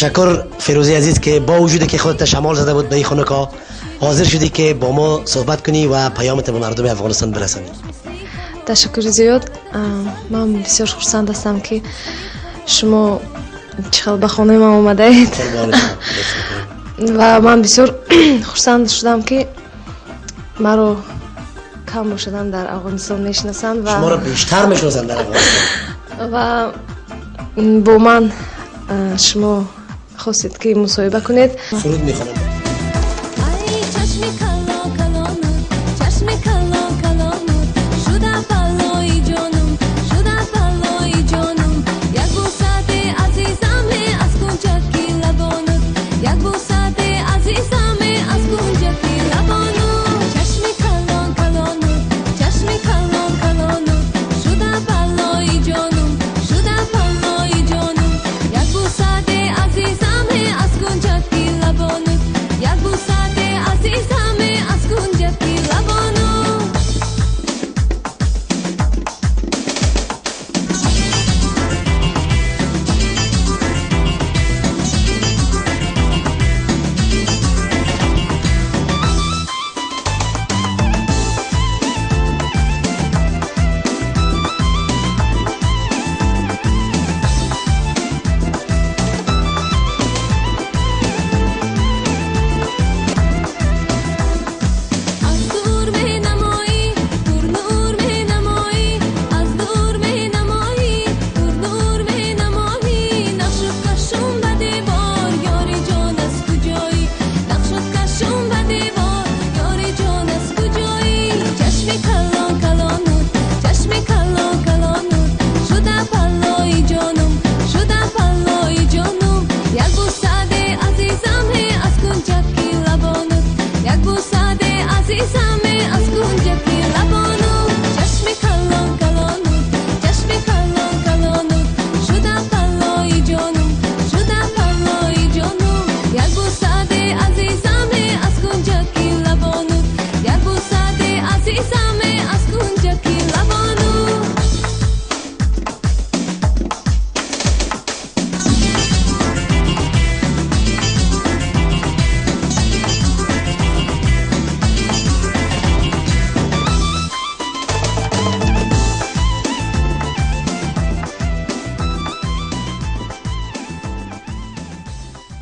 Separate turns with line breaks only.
تشکر فیروزی عزیز که با وجودی که خودت شمال زده بود به این خانوکا حاضر شدی که با ما صحبت کنی و پیامت به مردم افغانستان برسانی.
تشکر زیاد. من بسیار خرسند هستم که شما چقدر به خانه من اومده اید و من بسیار خرسند شدم که مرا کم باشدن در افغانستان میشناسند و
شما را بیشتر میشناسند در افغانستان
و با من شما خواستید که مصاحبه کنید.
سرود میخوانم.